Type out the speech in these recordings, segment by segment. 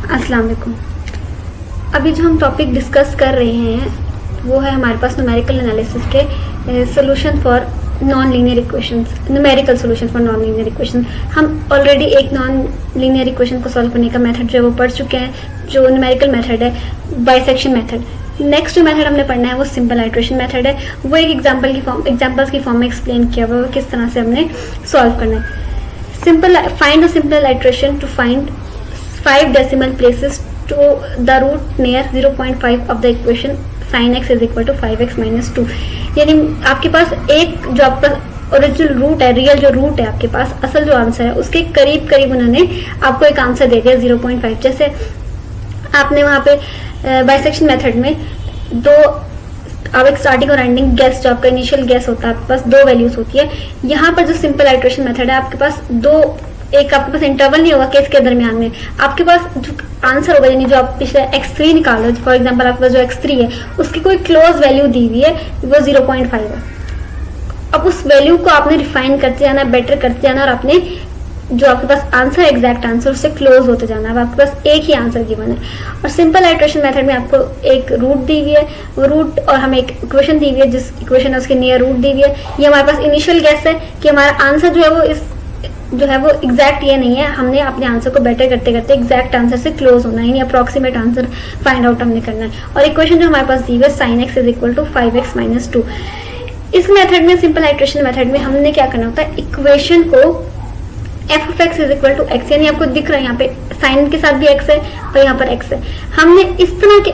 अस्सलाम वालेकुम। अभी जो हम टॉपिक डिस्कस कर रहे हैं वो है हमारे पास न्यूमेरिकल एनालिसिस के solution for non linear equations, numerical solution for non linear equation. हम ऑलरेडी एक नॉन लीनियर इक्वेशन को सॉल्व करने का मेथड जो है वो पढ़ चुके हैं, जो न्यूमेरिकल मेथड है, बाइसेक्शन मेथड। नेक्स्ट जो मेथड हमने पढ़ना है वो सिंपल आइट्रेशन मेथड है। वो एक एग्जांपल्स की फॉर्म में एक्सप्लेन किया हुआ है किस तरह से हमने सॉल्व करना है। Find the simple iteration to find 5 decimal places to the root near 0.5 of the equation sin x is equal to 5x minus 2। यानी आपके पास एक जो आपका ओरिजिनल रूट है, रियल जो रूट है आपके पास, असल जो आंसर है उसके करीब करीब उन्होंने आपको एक आंसर दे दिया 0.5। जैसे आपने वहाँ पे बाइसेक्शन मेथड में दो, अब एक स्टार्टिंग और एंडिंग गैस, जो आपका इनिशियल गैस होता है आपके पास 2 वैल्यूज होती है। यहाँ पर जो सिंपल आइट्रेशन मेथड है आपके पास एक आपके पास इंटरवल नहीं होगा कि इसके दरमियान में आपके पास जो आंसर होगा, यानी जो आप पिछले x3 निकालो, फॉर एग्जांपल आपके पास जो x3 है उसकी कोई क्लोज वैल्यू दी हुई है वो 0.5 है। अब उस वैल्यू को आपने रिफाइन करते जाना, बेटर करते जाना, और आपने जो आपके पास आंसर, एग्जैक्ट आंसर, उससे क्लोज होते जाना। अब आपके पास एक ही आंसर गिवन है। और सिंपल आइट्रेशन मेथड में आपको एक रूट दी हुई है, वो रूट, और हमें एक इक्वेशन दी हुई है, जिस इक्वेशन है उसके नियर रूट दी हुई है। ये हमारे पास इनिशियल गैस है कि हमारा आंसर जो है वो एग्जैक्ट ये नहीं है। हमने अपने आंसर को बेटर करते करते एग्जैक्ट आंसर से क्लोज होना है, यानी अप्रोक्सीमेट आंसर फाइंड आउट हमने करना है। और इक्वेशन जो हमारे पास दी हुई है sin x is equal to 5x minus 2। इस मेथड में, सिंपल आइट्रेशन मेथड में, हमने क्या करना होता है, इक्वेशन को f of x is equal to x, यानी आपको दिख रहा है यहाँ पे साइन के साथ भी x है और यहाँ पर x है। हमने इस तरह के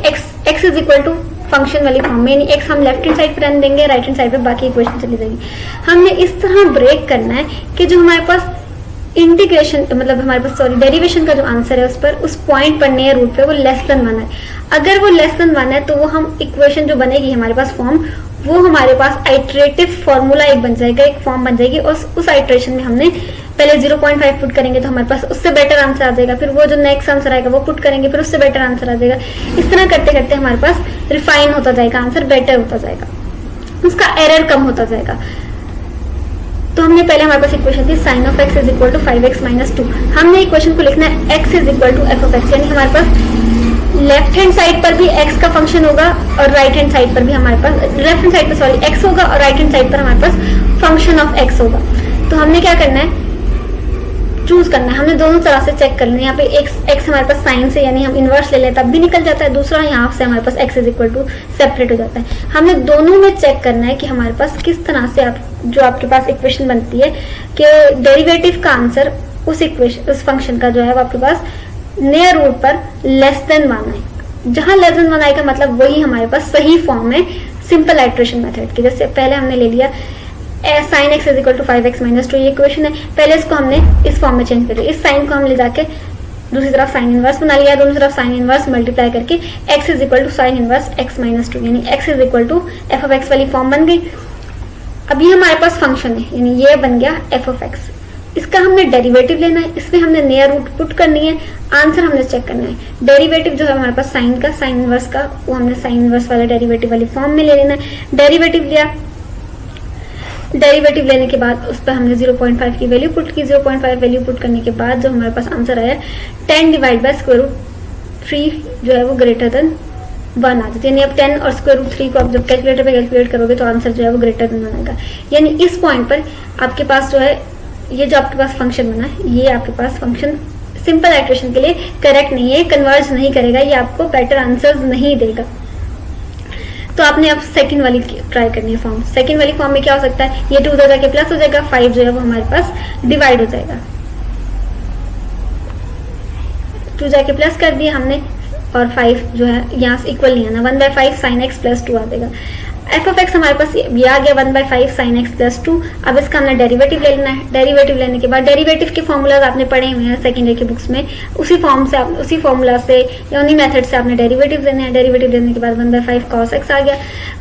x is equal to function वाली फॉर्म में, यानी x हम लेफ्ट हैंड साइड पर रन देंगे, राइट हैंड साइड पे बाकी इक्वेशन चली जाएगी। हमने इस तरह ब्रेक करना है कि जो हमारे पास इंटीग्रेशन, मतलब हमारे पास डेरिवेशन का जो आंसर है उस पर, उस पॉइंट पर नियर रूट पे वो लेस देन 1 है। अगर वो लेस देन 1 है तो वो हम इक्वेशन जो बनेगी हमारे पास फॉर्म, वो हमारे पास आइट्रेटिव फॉर्मूला एक बन जाएगा, एक फॉर्म बन जाएगी। और उस आइट्रेशन में हमने पहले 0.5 पुट करेंगे तो हमारे पास उससे बेटर आंसर आ जाएगा, फिर वो जो नेक्स्ट आंसर आएगा वो पुट करेंगे, फिर उससे बेटर आंसर आ जाएगा। इस तरह करते करते हमारे पास रिफाइन होता जाएगा, आंसर बेटर होता जाएगा, उसका एरर कम होता जाएगा। तो हमने पहले, हमारे पास इक्वेशन थी sin of x is equal to 5x minus 2। हमने इक्वेशन को लिखना है x is equal to f of x, यानी हमारे पास लेफ्ट हैंड साइड पर भी x का फंक्शन होगा और राइट हैंड साइड पर भी हमारे पास, लेफ्ट हैंड साइड पर x होगा और राइट हैंड साइड पर हमारे पास फंक्शन ऑफ x होगा। तो हमने क्या करना है, चूज करना है, हमने दोनों तरह से चेक करना है। यहाँ पे x हमारे पास साइन से, यानी हम इनवर्स ले लेते तब भी निकल जाता है, दूसरा यहाँ से हमारे पास x is equal to separate हो जाता है। हमने दोनों में चेक करना है कि हमारे पास किस तरह से जो आपके पास इक्वेशन बनती है कि डेरिवेटिव का आंसर उस फंक्शन का जो है वो आपके पास नियर रूट पर लेस देन 1 है। जहां लेस देन 1 आएगा मतलब वही हमारे पास सही फॉर्म है सिंपल आइट्रेशन मेथड की। जैसे पहले हमने ले लिया sin x is equal to 5x minus 2, ये इक्वेशन है। पहले इसको हमने इस फॉर्म में चेंज कर दिया, इस साइन को हम ले जाके दूसरी तरफ साइन इनवर्स बना लिया, दोनों तरफ साइन इनवर्स मल्टीप्लाई करके x is equal to sine inverse x minus 2, यानी x is equal to f of x वाली फॉर्म बन गई। अब ये हमारे पास फंक्शन है, यानी ये बन गया f ऑफ x। इसका हमने डेरिवेटिव लेना है, इसमें हमने नियर रूट पुट करनी है, आंसर हमने चेक करना है। डेरिवेटिव जो है हमारे पास साइन का, साइन इनवर्स का, वो हमने साइन इनवर्स वाला डेरिवेटिव वाली फॉर्म में ले लेना है। डेरिवेटिव लिया, डेरिवेटिव लेने के बाद उस पर हमने 0.5 की वैल्यू पुट की। 0.5 वैल्यू पुट करने के बाद जो हमारे पास आंसर आया 10 डिवाइड बाय स्क्वायर रूट 3 जो है वो ग्रेटर देन 1 आ जाती है। यानी अब 10 और स्क्वायर रूट 3 को आप जब कैलकुलेटर पे कैलकुलेट करोगे तो आंसर जो है वो ग्रेटर देन 1 आएगा। यानी इस पॉइंट पर आपके पास जो है, ये जो आपके पास फंक्शन बना है, ये आपके पास फंक्शन सिंपल आइट्रेशन के लिए करेक्ट नहीं है, कन्वर्ज नहीं करेगा, ये आपको बेटर आंसर नहीं देगा। तो आपने अब सेकंड वाली ट्राई करनी है फॉर्म। सेकंड वाली फॉर्म में क्या हो सकता है, ये 2 उधर जाके प्लस हो जाएगा, 5 जो है वो हमारे पास डिवाइड हो जाएगा। 2 जाके प्लस कर दिया हमने और 5 जो है यहाँ से इक्वल नहीं आना, 1/5 sin x प्लस 2 आ जाएगा। f ऑफ x हमारे पास ये आ गया 1/5 sin x प्लस 2। अब इसका हमने डेरिवेटिव ले लेना है। डेरिवेटिव लेने के बाद, डेरिवेटिव के फॉर्मूलाज आपने पढ़े हुए हैं सेकेंडरी की बुक्स में, उसी फॉर्मूला से या उन्हीं मेथड से आपने डेरिवेटिव लेने हैं। डेरिवेटिव लेने के बाद 1/5 cos x आ गया।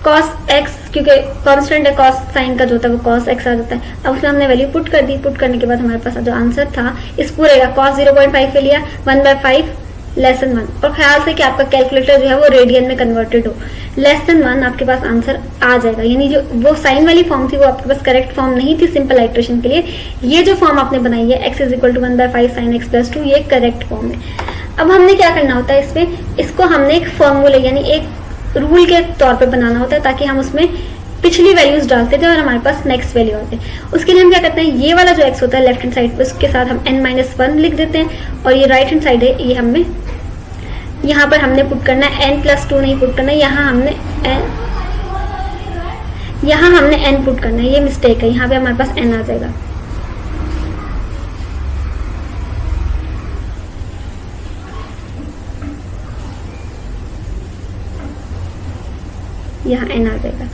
cos x क्योंकि कांस्टेंट है, cos साइन का जो होता है वो cos x आ जाता है। अब उसमें हमने वैल्यू पुट कर दी। पुट करने के बाद हमारे पास जो आंसर था इस पूरे का cos 0.5 पे लिया, 1/5 लेस देन 1, और ख्याल से कि आपका कैलकुलेटर जो है वो रेडियन में कन्वर्टेड हो। लेस देन 1 आपके पास आंसर आ जाएगा, यानी जो वो साइन वाली फॉर्म थी वो आपके पास करेक्ट फॉर्म नहीं थी सिंपल आइट्रेशन के लिए। ये जो फॉर्म आपने बनाई है x is equal to 1/5 sin x plus 2, ये करेक्ट फॉर्म है। अब हमने क्या करना होता है इसमें, इसको हमने एक फॉर्मूला यानी एक रूल के तौर पे बनाना होता है ताकि हम उसमें पिछली वैल्यूज डालते थे और हमारे पास नेक्स्ट वैल्यू आते हैं। उसके लिए हम क्या करते हैं, ये वाला जो x होता है लेफ्ट हैंड साइड पे उसके साथ हम n-1 लिख देते हैं और ये राइट हैंड साइड है ये हमें यहाँ पर हमने पुट करना है n+2 नहीं पुट करना है, यहाँ हमने n पुट करना है, ये मिस्टेक है, यहाँ पे हमारे पास n आ जाएगा। यहाँ n आ जाएगा।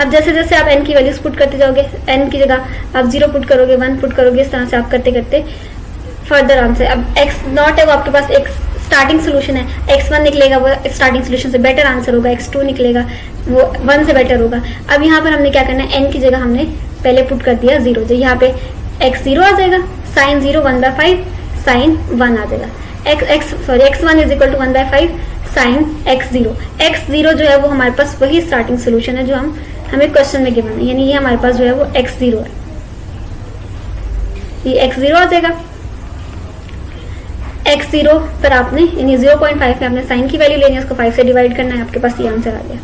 अब जैसे जैसे आप n की वैल्यूज पुट करते जाओगे, n की जगह आप 0 पुट करोगे, 1 पुट करोगे, इस तरह से आप करते करते फर्दर आंसर। अब x0 है वो आपके पास एक स्टार्टिंग सोल्यूशन है, x1 निकलेगा वो स्टार्टिंग सोल्यूशन से बेटर आंसर होगा, x2 निकलेगा वो 1 से बेटर होगा। अब यहाँ पर हमने क्या करना है, n की जगह हमने पहले पुट कर दिया 0, जो यहाँ पे x0 आ जाएगा, साइन 0 1/5 साइन 1 आ जाएगा, x1 is equal to 1/5 sign x0 जो है वो हमारे पास वही स्टार्टिंग सोल्यूशन है जो हमें क्वेश्चन में गिवन है, यानी ये हमारे पास जो है वो x0 है, ये x0 आ जाएगा। x0 पर आपने यानी 0.5 में आपने साइन की वैल्यू लेनी है, उसको 5 से डिवाइड करना है, आपके पास ये आंसर आ गया,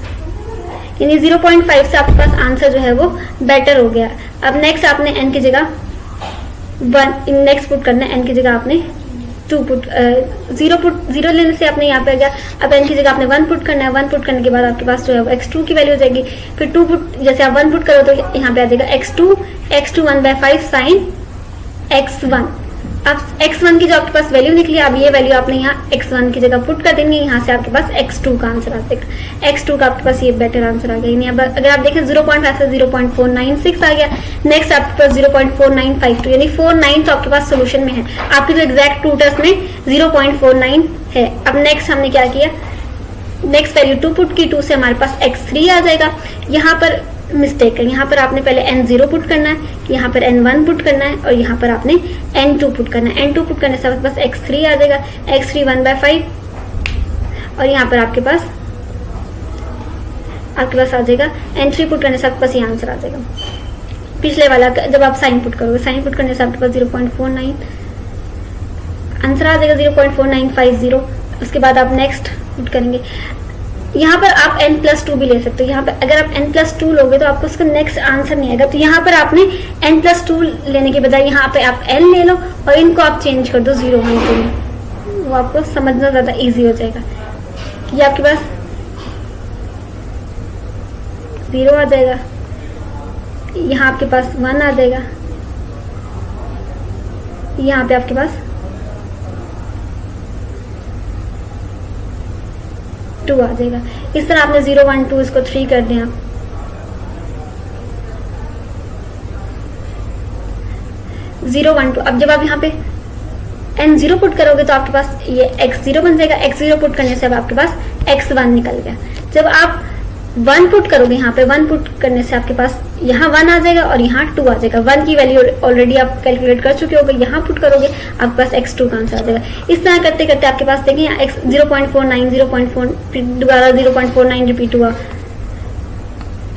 यानी 0.5 से आपके पास आंसर जो है वो बेटर हो गया। अब नेक्स्ट आपने n की जगह 1 नेक्स्ट पुट करना है, n की जगह आपने 2 पुट 0 लेने से आपने यहाँ पे आ गया। अब n की जगह आपने 1 पुट करना है, 1 पुट करने के बाद आपके पास जो है वो x2 की वैल्यू हो जाएगी, फिर 2 पुट जैसे आप 1 पुट करो तो यहाँ पे आ जाएगा x2 1/5 साइन x1। अब x1 की जो आपके पास वैल्यू निकली, अब ये वैल्यू आपने यहाँ x1 की जगह पुट कर देंगे, यहाँ से आपके पास x2 का आंसर आ जाएगा। x2 का आपके पास ये बेटर आंसर आ गया, यानी अब अगर आप देखें 0.5 से 0.496 आ गया। नेक्स्ट आपके पास 0.4952 यानी 49 तो आपके पास सोल्यूशन में है, आपकी जो एग्जैक्ट ट्रू टेस्ट में 0.49 है। अब नेक्स्ट हमने क्या किया, नेक्स्ट वैल्यू 2 पुट की, 2 से हमारे पास x3 आ जाएगा। यहाँ पर मिस्टेक है, यहाँ पर आपने पहले n0 पुट करना है, यहाँ पर n1 पुट करना है और यहाँ पर आपने n2 पुट करना है। n2 पुट करने से आपके पास x3 आ जाएगा, x3 1/5 और यहाँ पर आपके पास आ जाएगा n3 पुट करने से आपके पास ये आंसर आ जाएगा। पिछले वाला जब आप साइन पुट करोगे, साइन पुट करने से आपके पास 0.49 आंसर आ जाएगा, 0.4950। उसके बाद आप नेक्स्ट पुट करेंगे, यहाँ पर आप n+2 भी ले सकते हो। यहाँ पर अगर आप n+2 लोगे तो आपको उसका नेक्स्ट आंसर नहीं आएगा, तो यहाँ पर आपने n+2 लेने के बजाय यहाँ पे आप n ले लो और इनको आप चेंज कर दो 0 1 2 में, वो आपको समझना ज़्यादा इजी हो जाएगा। ये आपके पास 0 आ जाएगा, यहाँ आपके पास 1 आ जाएगा, यहाँ पे आपके पास 2 आ जाएगा। इस तरह आपने 0 1 2 इसको 3 कर दें आप। 0 1 2 अब जब आप यहाँ पे n0 पुट करोगे तो आपके पास ये x0 बन जाएगा, x0 पुट करने से अब आपके पास x1 निकल गया। जब आप 1 पुट करोगे, यहाँ पे 1 पुट करने से आपके पास यहाँ 1 आ जाएगा और यहाँ 2 आ जाएगा। 1 की वैल्यू ऑलरेडी आप कैलकुलेट कर चुके होगे, यहाँ पुट करोगे आपके पास x2 का आंसर आ जाएगा। इस तरह करते करते आपके पास देखिए यहाँ 0.49 0.4 फिर दोबारा 0.49 रिपीट हुआ,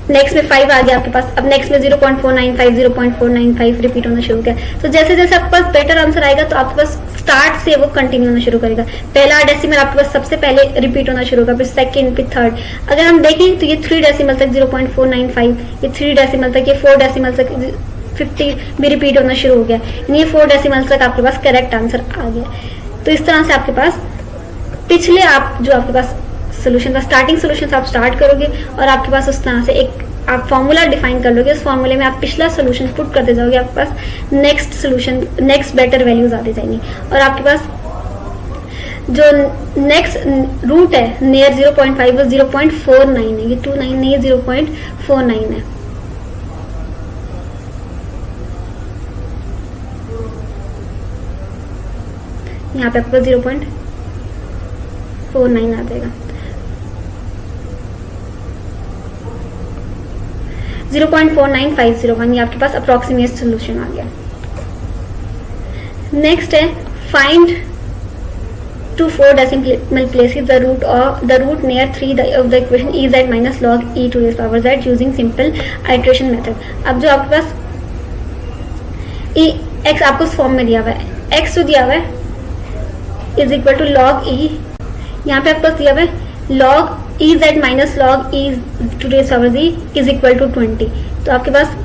नेक्स्ट में 5 आ गया आपके पास। अब नेक्स्ट में 0.495 0.495 रिपीट होना शुरू हो गया। तो जैसे जैसे आपके पास बेटर आंसर आएगा तो आपके पास स्टार्ट से वो कंटिन्यू होना शुरू करेगा। पहला डेसिमल आपके पास सबसे पहले रिपीट होना शुरू होगा, फिर सेकंड, फिर थर्ड। अगर हम देखें तो ये 3 डेसिमल तक 0.495, ये 3 डेसिमल तक, ये 4 डेसिमल तक 50 भी रिपीट होना शुरू हो गया, ये 4 डेसिमल तक आपके पास करेक्ट आंसर आ गया। तो इस तरह से आपके पास पिछले आप जो आपके पास सोल्यूशन का स्टार्टिंग सोल्यूशन आप स्टार्ट करोगे और आपके पास उस तरह से एक आप फॉर्मूला डिफाइन कर लोगे, उस फॉर्मूले में आप पिछला सोल्यूशन पुट करते जाओगे, आपके पास next solution next better values आती जाएंगी और आपके पास जो नेक्स्ट रूट है नियर 0.5 वो 0.49 है, ये 29 नहीं है, 0.49 है। यहाँ पे आपको 0.49 आ जाएगा। 0.49501 ये आपके पास अप्रोक्सीमेट सोल्यूशन आ गया। नेक्स्ट है find 2 4 decimal places the root near 3 of the equation e z minus log e to the power z using simple iteration method। अब जो आपके पास x आपको इस फॉर्म में दिया हुआ है, x जो दिया हुआ है is equal to log E, यहाँ पे आपको दिया हुआ है log E Z minus log E to raise power G is equal to 20। तो आपके पास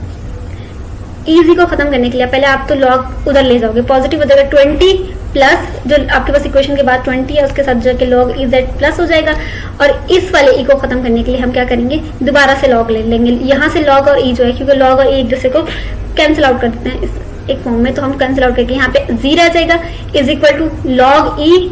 इजी को खत्म करने के लिए पहले आप तो लॉग उधर ले जाओगे, पॉजिटिव हो जाएगा 20 प्लस जो आपके पास इक्वेशन के बाद 20 है उसके साथ जाके लॉग ई जेड प्लस हो जाएगा। और इस वाले ई को खत्म करने के लिए हम क्या करेंगे, दोबारा से लॉग ले लेंगे। यहाँ से लॉग और ई जो है, क्योंकि लॉग और ई एक दूसरे को कैंसिल आउट कर देते हैं इस एक फॉर्म में, तो हम कैंसिल आउट करके यहाँ पे जी आ जाएगा is equal to log E,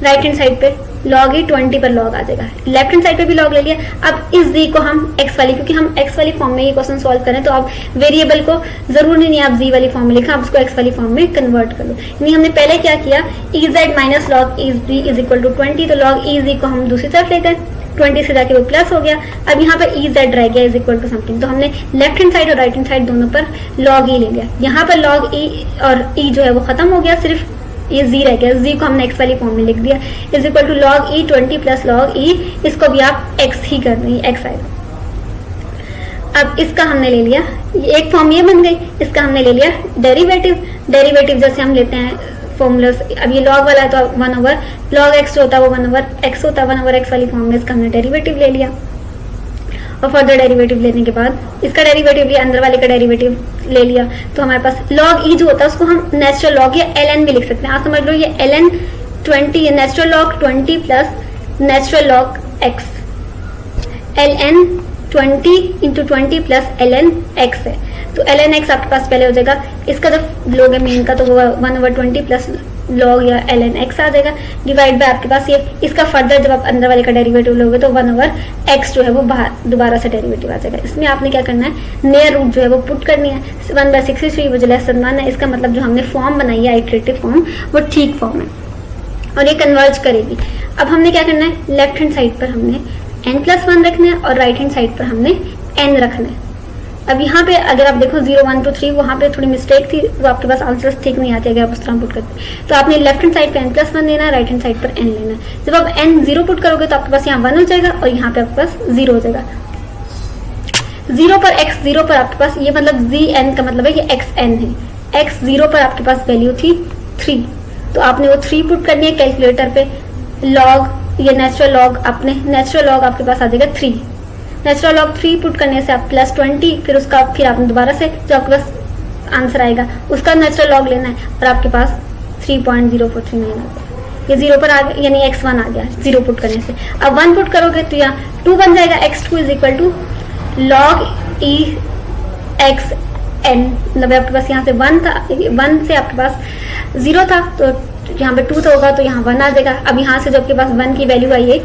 right hand side पे लॉग ई 20 पर लॉग आ जाएगा, लेफ्ट हैंड साइड पे भी लॉग ले लिया। अब इस जी को हम एक्स वाली, क्योंकि हम एक्स वाली फॉर्म में ये क्वेश्चन सॉल्व करें तो अब वेरिएबल को जरूरी नहीं आप जी वाली फॉर्म में लिखा, आप उसको एक्स वाली फॉर्म में कन्वर्ट कर लो। यानी हमने पहले क्या किया, E Z minus log E G is equal to 20, तो लॉग ई जी को हम दूसरी तरफ ले गए, 20 से जाके वो प्लस हो गया। अब यहाँ पर ई जेड रह गया इज इक्वल टू समथिंग, तो हमने लेफ्ट हैंड साइड और राइट हैंड साइड दोनों पर लॉग ई ले लिया। यहाँ पर लॉग ई और ई जो है वो खत्म हो गया, सिर्फ ये जी रह गया, जी को हमने एक्स वाली फॉर्म में लिख दिया is equal to log E 20 plus log e, इसको भी आप एक्स ही कर रही है, एक्स आएगा। अब इसका हमने ले लिया, एक फॉर्म ये बन गई, इसका हमने ले लिया डेरिवेटिव। डेरिवेटिव जैसे हम लेते हैं फॉर्मूलास, अब ये लॉग वाला है तो 1 ओवर लॉग एक्स जो होता है वो 1 ओवर एक्स होता है, 1 ओवर एक्स वाली फॉर्म में इसका हमने डेरिवेटिव ले लिया। और फर्दर डेरिवेटिव लेने के बाद इसका डेरिवेटिव लिया, अंदर वाले का डेरिवेटिव ले लिया, तो हमारे पास log e जो होता है उसको हम नेचुरल लॉग या ln भी लिख सकते हैं। आप समझ लो ये ln 20 ये natural log 20 plus natural log x, ln 20 into 20 plus ln x है, तो ln x आपके पास पहले हो जाएगा, इसका जब लोग है मेन का तो वो 1 ओवर 20 प्लस लॉग या ln x आ जाएगा, डिवाइड बाय आपके पास ये इसका फर्दर जब आप अंदर वाले का डेरिवेटिव लोगे तो 1 ओवर x जो है वो बाहर दोबारा से डेरिवेटिव आ जाएगा। इसमें आपने क्या करना है, नियर रूट जो है वो पुट करनी है, 1/63 वो जो लेस देन 1 है, इसका मतलब जो हमने फॉर्म बनाई है आइटरेटिव फॉर्म वो ठीक फॉर्म है और ये कन्वर्ज करेगी। अब हमने क्या करना है, लेफ्ट हैंड साइड पर हमने n+1 रखना है और राइट हैंड साइड पर हमने n रखना है। अब यहाँ पे अगर आप देखो 0 1 2 3 वहाँ पे थोड़ी मिस्टेक थी, वो आपके पास आंसर्स ठीक नहीं आते अगर आप उस तरह पुट करते, तो आपने लेफ्ट हैंड साइड पे n+1 लेना है, राइट हैंड साइड पर n लेना है। जब आप n 0 पुट करोगे तो आपके पास यहाँ 1 हो जाएगा और यहाँ पे आपके पास 0 हो जाएगा। 0 पर x 0 पर आपके पास ये मतलब gn का मतलब है कि xn है, x 0 पर आपके पास वैल्यू थी 3, तो आपने वो 3 पुट करनी है कैलकुलेटर पे, लॉग ये नेचुरल लॉग आपने नेचुरल लॉग आपके पास आ जाएगा 3, नेचुरल लॉग 3 पुट करने से आप +20, फिर उसका फिर आपने दोबारा से जो आपके पास आंसर आएगा उसका नेचुरल लॉग लेना है और आपके पास 3.0439 आ गया, ये 0 पर आ गया यानी x1 आ गया 0 पुट करने से। अब 1 पुट करोगे तो यहाँ 2 बन जाएगा, x2 is equal to log E X N, मतलब आपके पास यहाँ से 1 था, 1 से आपके पास 0 था तो यहाँ पे 2 होगा तो यहाँ 1 आ जाएगा। अब यहाँ से जो आपके पास 1 की वैल्यू आई है,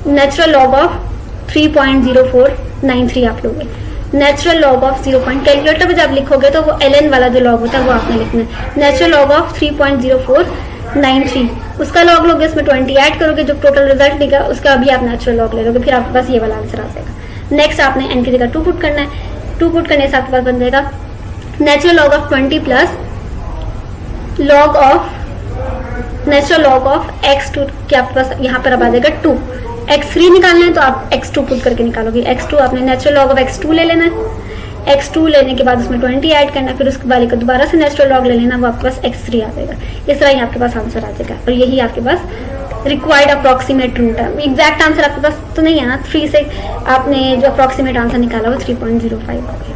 नेचुरल लॉग ऑफ 3.0493 आप लोगे, नेचुरल लॉग ऑफ 0. कैलकुलेटर पे जब लिखोगे तो वो ln वाला जो लॉग होता है वो आपने लिखना है, नेचुरल लॉग ऑफ 3.0493 उसका लॉग लोगे, इसमें 20 ऐड करोगे, जो टोटल रिजल्ट देगा उसका भी आप नेचुरल लॉग ले लोगे, फिर आपके पास ये वाला आंसर आ जाएगा। नेक्स्ट आपने n की जगह 2 पुट करना है, 2 पुट करने से आपके पास बन जाएगा natural log of 20 plus log of natural log of x2 के आपके पास यहाँ पर अब आ जाएगा 2, x3 निकालना है तो आप x2 पुट करके निकालोगे, x2 आपने नेचुरल लॉग ऑफ x2 ले लेना है, x2 लेने के बाद उसमें 20 ऐड करना है, फिर उसके वाले का दोबारा से नेचुरल लॉग ले लेना, वो आपके पास x3 आ जाएगा। इस तरह ही आपके पास आंसर आ जाएगा और यही आपके पास रिक्वायर्ड अप्रॉक्सीमेट रूट है। एग्जैक्ट आंसर आपके पास तो नहीं है ना, 3 से आपने जो अप्रॉक्सीमेट आंसर निकाला वो 3.05 आ गया।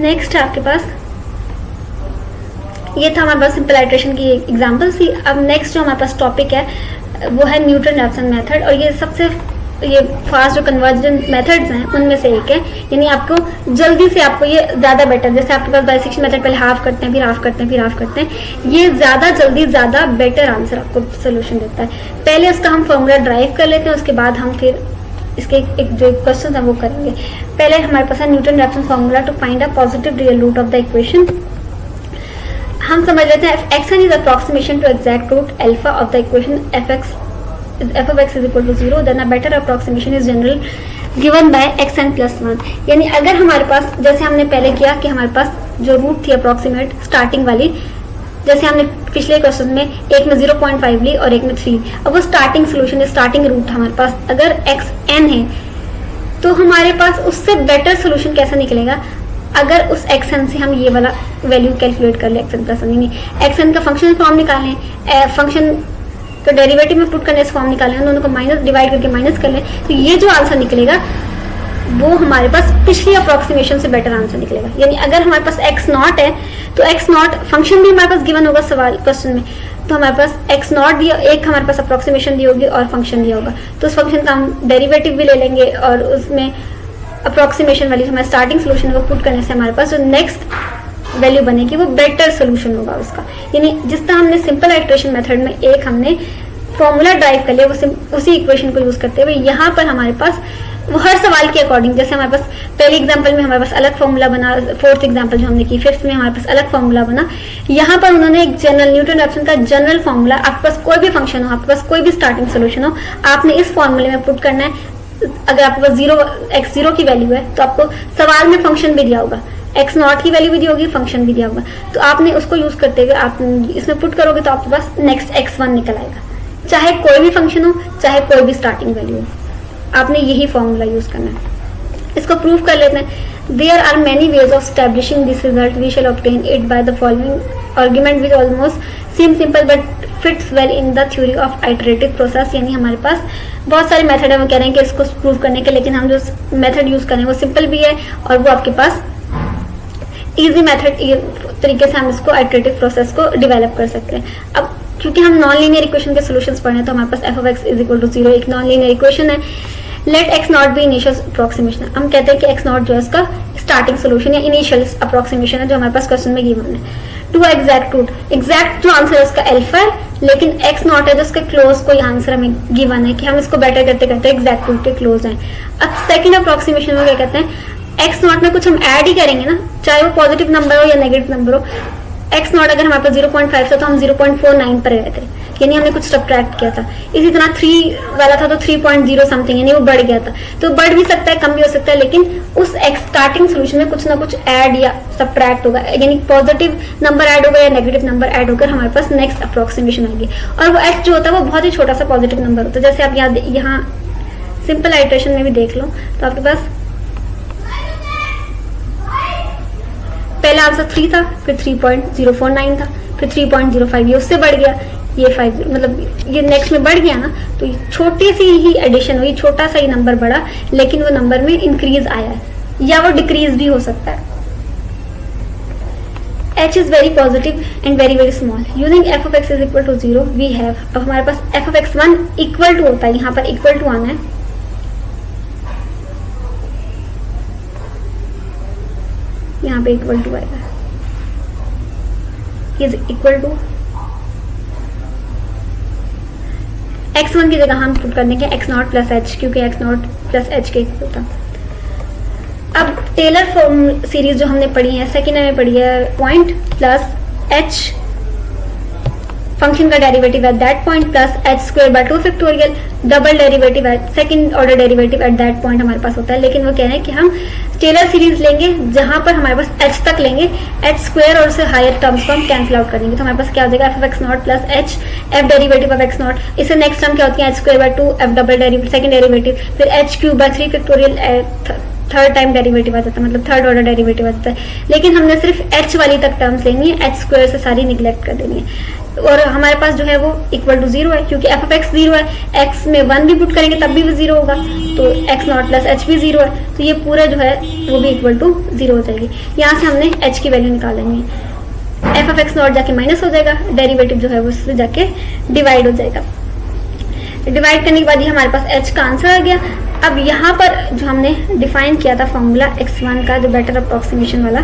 नेक्स्ट आपके पास ये था हमारे पास सिंपल आइट्रेशन की एग्जांपल थी। अब नेक्स्ट जो हमारे पास टॉपिक है वो है न्यूटन रैप्सन मेथड, और ये सबसे ये फास्ट जो कन्वर्जन मेथड्स हैं उनमें से एक है, यानी आपको जल्दी से आपको ये ज़्यादा बेटर, जैसे आपके पास बाइसेक्शन मेथड पहले हाफ करते हैं फिर हाफ करते हैं फिर हाफ करते हैं, ये ज़्यादा जल्दी ज़्यादा बेटर आंसर आपको सोल्यूशन देता है। पहले उसका हम फॉर्मूला ड्राइव कर लेते हैं, उसके बाद हम फिर इसके एक जो क्वेश्चन है वो करेंगे। पहले हमारे पास है Newton Raphson formula to find a positive real root of the equation. हम समझ लेते हैं xn is approximation to exact root alpha of the equation f of x is equal to 0, then a better approximation is general given by xn plus 1। यानी अगर हमारे पास जैसे हमने पहले किया कि हमारे पास जो रूट थी अप्रॉक्सीमेट स्टार्टिंग वाली, जैसे हमने पिछले क्वेश्चन में एक में 0.5 ली और एक में 3, अब वो स्टार्टिंग सोल्यूशन है, स्टार्टिंग रूट हमारे पास अगर xn है तो हमारे पास उससे बेटर सोल्यूशन कैसा निकलेगा, अगर उस xn से हम ये वाला वैल्यू कैलकुलेट कर ले xn प्लस यानी xn का फंक्शन फॉर्म निकालें, फंक्शन तो डेरिवेटिव में पुट करने से फॉर्म निकालें, दोनों को माइनस डिवाइड करके माइनस कर लें, तो ये जो आंसर निकलेगा वो हमारे पास पिछली अप्रोक्सीमेशन से बेटर आंसर निकलेगा। यानी अगर हमारे पास x नॉट है तो x नॉट फंक्शन भी हमारे पास गिवन होगा सवाल क्वेश्चन में, तो हमारे पास x नॉट दिया, एक हमारे पास अप्रोक्सीमेशन दी होगी और फंक्शन दिया होगा, तो उस फंक्शन का हम डेरिवेटिव भी ले लेंगे और उसमें अप्रोक्सीमेशन वाली हमारे स्टार्टिंग सोल्यूशन को पुट करने से हमारे पास जो नेक्स्ट वैल्यू बनेगी वो बेटर सोल्यूशन होगा उसका। यानी जिस तरह हमने सिंपल आइट्रेशन मेथड में एक हमने फॉर्मूला ड्राइव कर लिया, उसी इक्वेशन को यूज करते हुए यहाँ पर हमारे पास वो हर सवाल के अकॉर्डिंग, जैसे हमारे पास पहले एग्जांपल में हमारे पास अलग फॉर्मूला बना, फोर्थ एग्जांपल जो हमने की, फिफ्थ में हमारे पास अलग फॉर्मूला बना, यहाँ पर उन्होंने एक जनरल न्यूटन रैप्सन का जनरल फॉर्मूला, आपके पास कोई भी फंक्शन हो, आपके पास कोई भी स्टार्टिंग सोल्यूशन हो, आपने इस फॉर्मूले में पुट करना है। अगर आपके पास x0 की वैल्यू है तो आपको सवाल में फंक्शन भी दिया होगा, x नॉट की वैल्यू भी दी होगी, फंक्शन भी दिया होगा, तो आपने उसको यूज करते हुए आप इसमें पुट करोगे तो आपके पास नेक्स्ट x1 निकल आएगा, चाहे कोई भी फंक्शन हो, चाहे कोई भी स्टार्टिंग वैल्यू हो, आपने यही फॉर्मूला यूज करना है। इसको प्रूव कर लेते हैं। There are many ways of establishing this result, we shall obtain it by the following argument which almost seem simple but fits well in the theory of iterative process. यानी हमारे पास बहुत सारे मेथड है, वो कह रहे हैं कि इसको प्रूव करने के, लेकिन हम जो मेथड यूज करें वो सिंपल भी है और वो आपके पास इजी मेथड तरीके से हम इसको आइटरेटिव प्रोसेस को डिवेलप कर सकते हैं। अब क्योंकि हम नॉन लीनियर इक्वेशन के सॉल्यूशंस पढ़ रहे हैं तो हमारे पास f of x = 0 एक नॉन लीनियर इक्वेशन है। Let x not be initial approximation, हम कहते हैं कि x नॉट जो है इसका स्टार्टिंग सोल्यूशन या इनिशियल अप्रोक्सीमेशन है जो हमारे पास क्वेश्चन में गिवन है। टू एग्जैक्ट रूट, एग्जैक्ट जो आंसर है उसका अल्फा है, लेकिन x नॉट है जो उसके क्लोज कोई आंसर हमें गिवन है कि हम इसको बेटर करते करते एग्जैक्ट रूट के क्लोज हैं। अब सेकंड अप्रोक्सीमेशन में क्या कहते हैं, x नॉट में कुछ हम ऐड ही करेंगे ना, चाहे वो पॉजिटिव नंबर हो या नेगेटिव नंबर हो। x नॉट अगर हमारे पास 0.5 था तो हम 0.49 पर गए थे, यानी हमने कुछ सब्ट्रैक्ट किया था। इसी तरह 3 वाला था तो 3.0 समथिंग, यानी वो बढ़ गया था, तो बढ़ भी सकता है, कम भी हो सकता है, लेकिन उस स्टार्टिंग सोल्यूशन में कुछ ना कुछ ऐड या सब्ट्रैक्ट होगा, यानी पॉजिटिव नंबर ऐड होगा या नेगेटिव नंबर ऐड होकर हमारे पास नेक्स्ट अप्रोक्सीमेशन आएगी। और वो x जो होता है वो बहुत ही छोटा सा पॉजिटिव नंबर होता है। जैसे आप यहाँ सिंपल आइट्रेशन में भी देख लो तो आपके पास पहला आंसर 3 था, फिर 3.049 था, फिर 3.05, ये उससे बढ़ गया, ये 5 मतलब ये नेक्स्ट में बढ़ गया ना, तो ये छोटी सी ही एडिशन हुई, छोटा सा ही नंबर बढ़ा, लेकिन वो नंबर में इंक्रीज आया है या वो डिक्रीज भी हो सकता है। h is very positive and very very small. Using f of x is equal to 0, we have, अब हमारे पास f of x1 equal to होता है, यहाँ पर इक्वल टू आना है, यहाँ पे इक्वल टू आएगा, इज इक्वल टू x1 की जगह हम पुट कर देंगे x नॉट प्लस h, क्योंकि x नॉट प्लस h के इक्वल था। अब टेलर फॉर्म सीरीज जो हमने पढ़ी है, सेकेंड में पढ़ी है, पॉइंट प्लस h फंक्शन का derivative at that point plus h square by 2 factorial, double derivative eight second order derivative at that point हमारे पास होता है। लेकिन वो कह रहे हैं कि हम टेलर सीरीज लेंगे जहां पर हमारे पास h तक लेंगे, h स्क्वायर और उससे हायर टर्म्स को हम कैंसिल आउट कर देंगे, तो हमारे पास क्या हो जाएगा, f of x not plus h, f derivative of x not, इससे नेक्स्ट टर्म क्या होती है, h square by 2, f double derivative second derivative, फिर h cube by 3 factorial, third time derivative आ जाता है, मतलब थर्ड ऑर्डर डेरिवेटिव आ जाता है। लेकिन हमने सिर्फ h वाली तक टर्म्स लेनी है, h स्क्वायर से सारी निगलेक्ट कर देनी है, और हमारे पास जो है वो इक्वल टू 0 है, क्योंकि f of x 0 है, x में 1 भी पुट करेंगे तब भी वो 0 होगा, तो x नॉट प्लस h भी 0 है, तो ये पूरा जो है वो भी इक्वल टू 0 हो जाएगी। यहाँ से हमने h की वैल्यू निकाल लेनी है, f of x नॉट जाके माइनस हो जाएगा, डेरिवेटिव जो है वो उससे जाके डिवाइड हो जाएगा। डिवाइड करने के बाद ये हमारे पास h का आंसर आ गया। अब यहाँ पर जो हमने डिफाइन किया था फॉर्मूला x1 का, जो बेटर अप्रोक्सीमेशन वाला,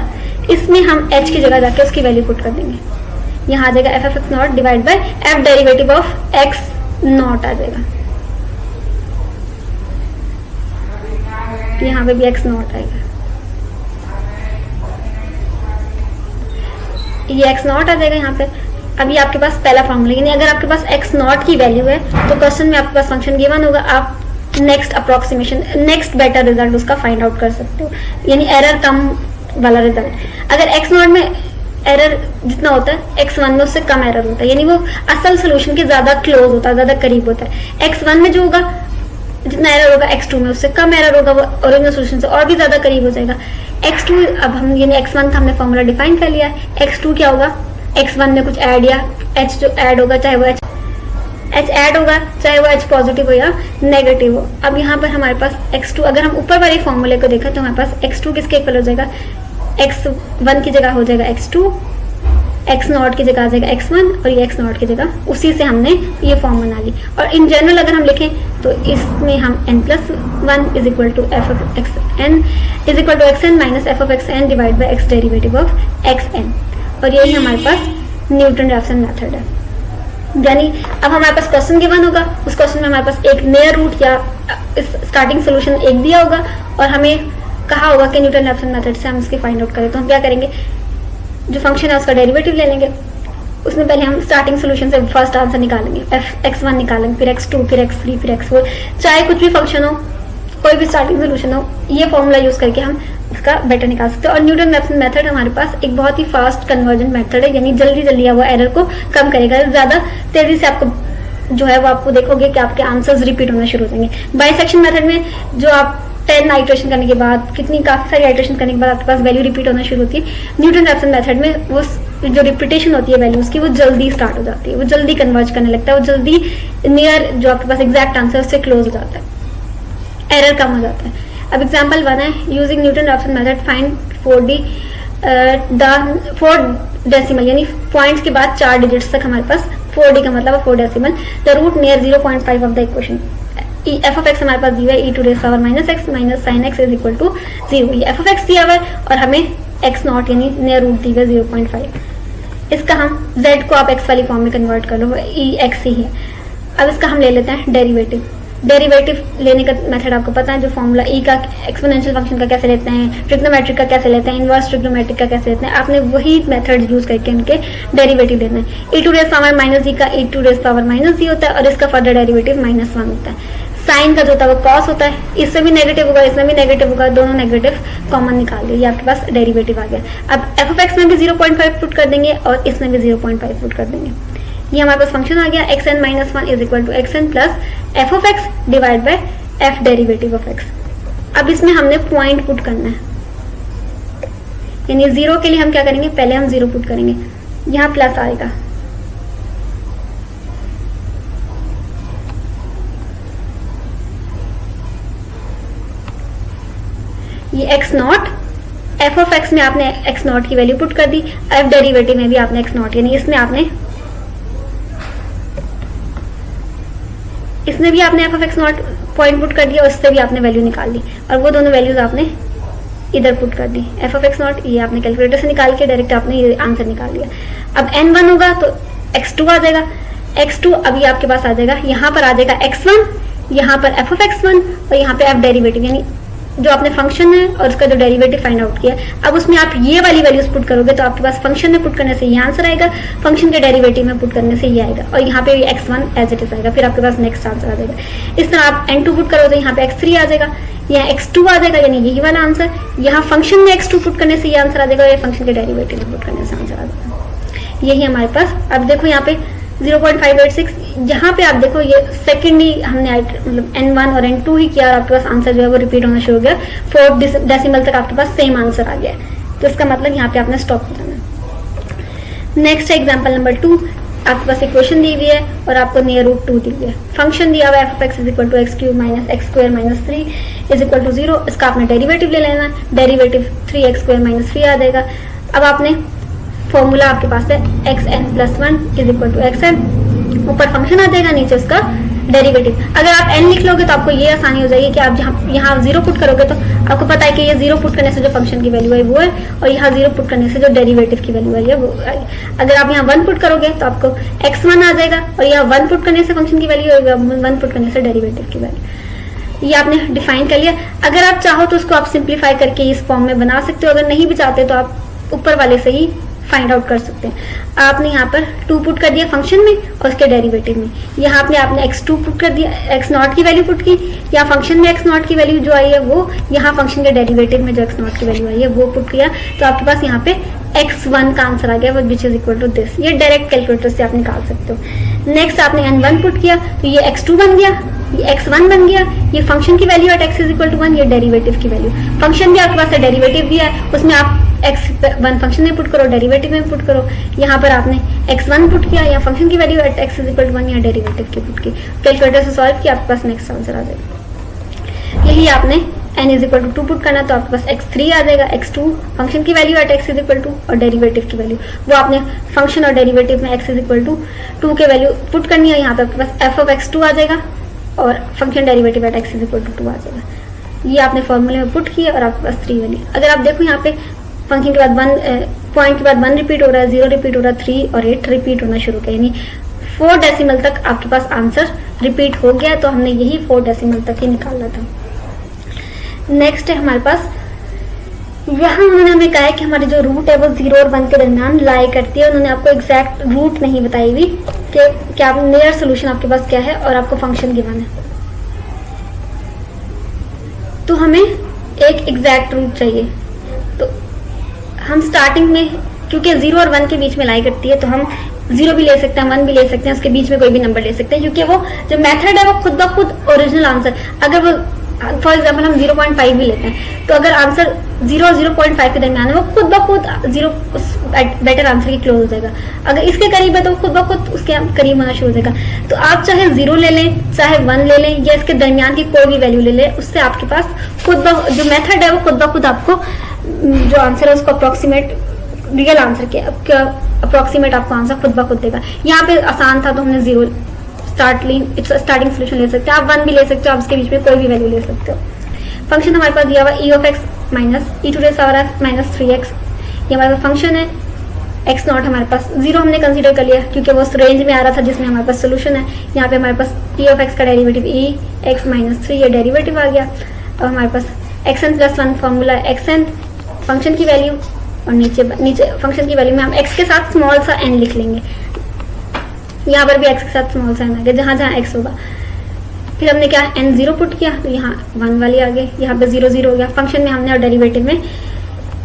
इसमें हम h की जगह जाके उसकी वैल्यू पुट कर देंगे, यहाँ आ जाएगा f of x not divide by f derivative of x not आ जाएगा, यहाँ पे भी x नॉट आएगा, ये x नॉट आ जाएगा यहाँ पे। अभी आपके पास पहला फॉर्मूला, यानी अगर आपके पास x नॉट की वैल्यू है तो क्वेश्चन में आपके पास फंक्शन गिवन होगा, आप next approximation, next better result उसका फाइंड आउट कर सकते हो, यानी एरर कम वाला रिजल्ट। अगर x नॉट में एरर जितना होता है x1 में उससे कम एरर होता है, यानी वो असल सोल्यूशन के ज्यादा क्लोज होता है, ज्यादा करीब होता है। x1 में जो होगा जितना एरर होगा x2 में उससे कम एरर होगा, वो ओरिजिनल सोल्यूशन से और भी ज्यादा करीब हो जाएगा। x2 अब हम यानी x1 का हमने फॉर्मूला डिफाइन कर लिया है, x2 क्या होगा, x1 में कुछ ऐड या h जो ऐड होगा, चाहे वो h ऐड होगा, चाहे वो h पॉजिटिव हो या नेगेटिव हो। अब यहाँ पर हमारे पास x2, अगर हम ऊपर वाले फॉर्मूले को देखा तो हमारे पास x2 किसके इक्वल हो जाएगा, x1 की जगह हो जाएगा x2, x0 की जगह आ जाएगा x1 और ये x0 की जगह, उसी से हमने ये फॉर्म बना ली। और इन जनरल अगर हम लिखें तो इसमें हम n+1 is equal to f of xn is equal to xn minus f of xn divide by x derivative of xn, और यही हमारे पास न्यूटन रैप्सन मेथड है। यानी अब हमारे पास क्वेश्चन गिवन होगा, उस क्वेश्चन में हमारे पास एक नया रूट या स्टार्टिंग सोल्यूशन एक दिया होगा और हमें कहा होगा कि न्यूटन रैप्सन मेथड से हम इसकी फाइंड आउट करें। तो हम क्या करेंगे, जो फंक्शन है उसका डेरिवेटिव ले लेंगे, उसमें पहले हम स्टार्टिंग सोल्यूशन से फर्स्ट आंसर निकालेंगे, x1 निकालेंगे, फिर x2, फिर x3, फिर x4, चाहे कुछ भी फंक्शन हो, कोई भी स्टार्टिंग सोल्यूशन हो, ये फॉर्मूला यूज करके हम उसका बेटर निकाल सकते हैं। और न्यूटन रैप्सन मेथड हमारे पास एक बहुत ही फास्ट कन्वर्जेंट मेथड है, यानी जल्दी जल्दी वो एरर को कम करेगा। ज्यादा तेजी से आपको जो है वो आपको देखोगे कि आपके आंसर्स रिपीट होना शुरू हो जाएंगे। बाइसेक्शन मेथड में जो आप 10 आइट्रेशन करने के बाद, काफी सारी आइट्रेशन करने के बाद आपके पास वैल्यू रिपीट होना शुरू होती है। न्यूटन रैप्सन मेथड में वो जो रिपीटेशन होती है वैल्यूज की, वो जल्दी स्टार्ट हो जाती है, वो जल्दी कन्वर्ज करने लगता है, वो जल्दी नियर जो आपके पास एग्जैक्ट आंसर उससे क्लोज हो जाता है, एरर कम हो जाता है। अब एग्जाम्पल 1 है, using Newton Raphson method find 4 decimal, यानी पॉइंट्स के बाद 4 डिजिट्स तक हमारे पास 4D का मतलब है 4 decimal, the root near 0.5 of the equation. f of x हमारे पास दिया है e to raise power -x minus sin x is equal to 0। ये f ऑफ x दिया हुआ है और हमें x0 यानी नियर रूट दी हुई 0.5। इसका हम z को आप x वाली फॉर्म में कन्वर्ट कर लो, e x ही है। अब इसका हम ले लेते हैं डेरिवेटिव। डेरिवेटिव लेने का मेथड आपको पता है, जो फॉर्मूला e का एक्सपोनेंशियल फंक्शन का कैसे लेते हैं, ट्रिग्नोमेट्रिक का कैसे लेते हैं, इनवर्स ट्रिग्नोमेट्रिक का कैसे लेते हैं, आपने वही मेथड यूज करके उनके डेरिवेटिव लेना है। e to raise power -g का e to raise power -g होता है और इसका फर्दर डेरिवेटिव -1 होता है। साइन का जो होता है वो कॉस होता है, इसमें भी नेगेटिव होगा, इसमें भी नेगेटिव होगा, दोनों नेगेटिव कॉमन निकाल दिए, ये आपके पास डेरिवेटिव आ गया। अब f ऑफ x में भी 0.5 पुट कर देंगे और इसमें भी 0.5 पुट कर देंगे, ये हमारे पास फंक्शन आ गया xn-1 is equal to xn plus f of x divide by f derivative of x। अब इसमें हमने पॉइंट पुट करना है, यानी 0 के लिए हम क्या करेंगे, पहले हम 0 पुट करेंगे, यहाँ प्लस आएगा, ये x0, f ऑफ x में आपने x0 की वैल्यू पुट कर दी, f डेरिवेटिव में भी आपने x0 यानी इसमें भी आपने f of x0 point put कर दिया और इससे भी आपने वैल्यू निकाल ली और वो दोनों वैल्यूज आपने इधर पुट कर दी। f ऑफ x0 ये आपने कैलकुलेटर से निकाल के डायरेक्ट आपने ये आंसर निकाल लिया। अब n1 होगा तो x2 आ जाएगा, x2 अभी आपके पास आ जाएगा, यहाँ पर आ जाएगा x1, यहाँ पर f ऑफ x1 और यहाँ पे f डेरिवेटिव, यानी जो आपने फंक्शन है और उसका जो डेरिवेटिव फाइंड आउट किया। अब उसमें आप ये वाली वैल्यूज पुट करोगे तो आपके पास फंक्शन में पुट करने से ये आंसर आएगा, फंक्शन के डेरिवेटिव में पुट करने से ये आएगा और यहाँ पे x1 एज इट इज आएगा, फिर आपके पास नेक्स्ट आंसर आ जाएगा। इस तरह आप n2 पुट करो तो यहाँ पे x3 आ जाएगा, यहाँ x2 आ जाएगा, यानी यही वाला आंसर, यहाँ फंक्शन में x2 पुट करने से ये आंसर आ जाएगा और ये फंक्शन के डेरिवेटिव में पुट करने से आंसर आ जाएगा। यही हमारे पास। अब देखो यहाँ पे 0.586, यहाँ पे आप देखो ये सेकेंड ही हमने मतलब n1 और n2 ही किया और आपके पास आंसर जो है वो रिपीट होना शुरू हो गया, 4 डेसिमल तक आपके पास सेम आंसर आ गया है, तो इसका मतलब यहाँ पे आपने स्टॉप हो जाना। नेक्स्ट एग्जांपल नंबर 2, आपके पास इक्वेशन दी हुई है और आपको नियर रूट 2 दी हुई है, फंक्शन दिया हुआ है f of x is equal to x³ minus x² minus 3 is equal to 0। इसका आपने डेरिवेटिव ले लेना, डेरिवेटिव 3x² माइनस 3 आ जाएगा। अब आपने फॉर्मूला आपके पास है xn+1 is equal to xn, ऊपर फंक्शन आ जाएगा, नीचे उसका डेरिवेटिव। अगर आप n लिख लोगे तो आपको ये आसानी हो जाएगी कि आप यहाँ 0 पुट करोगे तो आपको पता है कि ये 0 पुट करने से जो फंक्शन की वैल्यू है वो है और यहाँ 0 पुट करने से जो डेरिवेटिव की वैल्यू है वो है। अगर आप यहाँ 1 पुट करोगे तो आपको x1 आ जाएगा और यहाँ 1 पुट करने से फंक्शन की वैल्यू होगा, 1 पुट करने से डेरिवेटिव की वैल्यू। ये आपने डिफाइन कर लिया। अगर आप चाहो तो उसको आप सिंप्लीफाई करके इस फॉर्म में बना सकते हो, अगर नहीं भी चाहते तो आप ऊपर वाले से ही फाइंड आउट कर सकते हैं। आपने यहाँ पर 2 पुट कर दिया फंक्शन में और उसके डेरिवेटिव में, यहाँ पे आपने x2 पुट कर दिया, x0 की वैल्यू पुट की, या फंक्शन में x0 की वैल्यू जो आई है वो यहाँ फंक्शन के डेरिवेटिव में जो x0 की वैल्यू आई है वो पुट किया, तो आपके पास यहाँ पे x1 का आंसर आ गया which is equal to this. ये डायरेक्ट कैलकुलेटर से आप निकाल सकते हो। नेक्स्ट आपने n1 पुट किया तो ये x2 बन गया, ये x1 बन गया, ये फंक्शन की value at x is equal to 1, ये डेरिवेटिव की वैल्यू। फंक्शन भी आपके पास है, डेरिवेटिव भी है, उसमें आप x1 फंक्शन में पुट करो, डेरिवेटिव में पुट करो। यहाँ पर आपने x1 पुट किया या फंक्शन की value at x is equal to 1 या डेरिवेटिव की पुट की, कैलकुलेटर से सॉल्व किया, आपके पास नेक्स्ट आंसर आ जाएगा। यही आपने n is equal to 2 put करना तो आपके पास x3 आ जाएगा, x2 फंक्शन की value at x is equal to और डेरिवेटिव की वैल्यू, वो आपने फंक्शन और डेरिवेटिव में x इज इक्वल टू 2 के वैल्यू पुट करनी है। यहाँ पे आपके पास f ऑफ x2 आ जाएगा और function derivative at x is equal to 2 आ जाएगा। ये आपने फॉर्मूले में पुट किया और आपके पास 3 बनी। अगर आप देखो यहाँ पे फंक्शन के बाद 1 पॉइंट के बाद 1 रिपीट हो रहा है, 0 रिपीट हो रहा है, 3 और 8 रिपीट होना शुरू किया, यानी 4 डेसिमल तक आपके पास आंसर रिपीट हो गया। तो हमने यही 4 डेसिमल तक ही निकालना था। नेक्स्ट है हमारे पास, यहाँ उन्होंने हमें कहा है कि हमारी जो रूट है वो 0 और 1 के दरमियान लाई करती है। उन्होंने आपको एग्जैक्ट रूट नहीं बताई हुई कि क्या नियर सोल्यूशन आपके पास क्या है और आपको फंक्शन गिवन है। तो हमें एक एग्जैक्ट रूट चाहिए। तो हम स्टार्टिंग में, क्योंकि 0 और 1 के बीच में लाई करती है, तो हम 0 भी ले सकते हैं, 1 भी ले सकते हैं, उसके बीच में कोई भी नंबर ले सकते हैं, क्योंकि वो जो मेथड है वो खुद ब खुद ओरिजिनल आंसर, अगर वो फॉर एग्जाम्पल हम 0.5 भी लेते हैं तो अगर आंसर 0 और 0.5 के दरमियान है, वो खुद ब खुद 0 बेटर आंसर की क्लोज हो जाएगा। अगर इसके करीब है तो खुद ब खुद उसके करीब होना शुरू हो जाएगा। तो आप चाहे 0 ले लें, चाहे 1 ले लें, या इसके दरमियान की कोई भी वैल्यू ले लें, उससे आपके पास खुद जो मेथड है वो खुद ब खुद आपको जो आंसर है उसको अप्रोक्सीमेट रियल आंसर के अप्रोक्सीमेट आपको आंसर खुद ब खुद देगा। यहाँ पे आसान था तो हमने 0 स्टार्टिंग सोल्यूशन ले सकते हैं, आप 1 भी ले सकते हो, आप इसके बीच में कोई भी वैल्यू ले सकते हो। फंक्शन हमारे पास दिया हुआ e of x minus e to the power f minus 3x, ये हमारे पास फंक्शन है। x नॉट हमारे पास 0 हमने कंसीडर कर लिया क्योंकि वो उस रेंज में आ रहा था जिसमें हमारे पास सोल्यूशन है। यहाँ पे हमारे पास e ऑफ x का डेरिवेटिव e x माइनस 3, ये डेरिवेटिव आ गया। अब हमारे पास xn plus 1 formula xn function की वैल्यू, और नीचे फंक्शन की वैल्यू में हम x के साथ स्मॉल सा n लिख लेंगे। यहाँ पर भी x के साथ स्मॉल सा n आ गया जहाँ जहाँ x होगा। फिर हमने क्या n0 पुट किया तो यहाँ 1 वाली आ गई, यहाँ पे 0 0 हो गया। फंक्शन में हमने और डेरिवेटिव में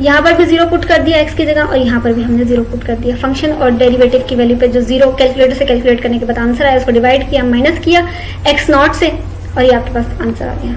यहाँ पर भी 0 पुट कर दिया x की जगह, और यहाँ पर भी हमने 0 पुट कर दिया। फंक्शन और डेरिवेटिव की वैल्यू पे जो 0 कैलकुलेटर से कैलकुलेट करने के बाद आंसर आया उसको डिवाइड किया, माइनस किया x नॉट से, और ये आपके पास आंसर आ गया।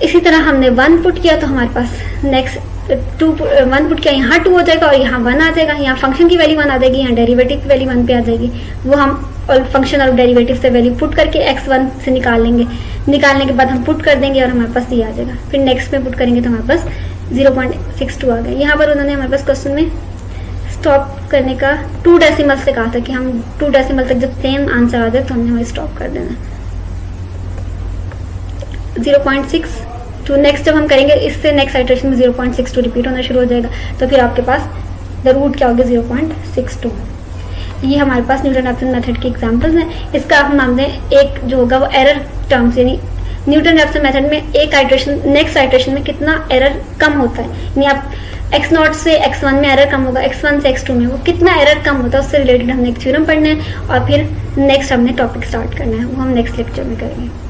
इसी तरह हमने 1 पुट किया तो हमारे पास नेक्स्ट 1 पुट किया, यहाँ 2 हो जाएगा और यहाँ 1 आ जाएगा। यहाँ फंक्शन की वैल्यू 1 आ जाएगी, यहाँ डेरिवेटिव की वैल्यू 1 पे आ जाएगी। वो हम और फंक्शन और डेरिवेटिव से वैल्यू पुट करके x1 से निकाल लेंगे। निकालने के बाद हम पुट कर देंगे और हमारे पास ये आ जाएगा। फिर नेक्स्ट में पुट करेंगे तो हमारे पास 0.62 आ गया। यहाँ पर उन्होंने हमारे पास क्वेश्चन में स्टॉप करने का 2 डेसिमल से कहा था कि हम 2 डेसिमल तक जब सेम आंसर आ जाए तो हमने वही स्टॉप कर देना। 0.6 तो नेक्स्ट जब हम करेंगे इससे नेक्स्ट आइटरेशन में 0.62 रिपीट होना शुरू हो जाएगा। तो फिर आपके पास द रूट क्या होगा 0.62। ये हमारे पास न्यूटन रैप्सन मेथड के एग्जांपल्स हैं। इसका आप मान दें एक जो होगा वो एरर टर्म्स, यानी न्यूटन रैप्सन मेथड में एक आइटरेशन नेक्स्ट आइटरेशन में कितना एरर कम होता है, यानी आप x0 से x1 में एरर कम होगा, x1 से x2 में वो कितना एरर कम होता है, उससे रिलेटेड हमने एक थ्योरम पढ़ना है और फिर नेक्स्ट हमने टॉपिक स्टार्ट करना है, वो हम नेक्स्ट लेक्चर में करेंगे।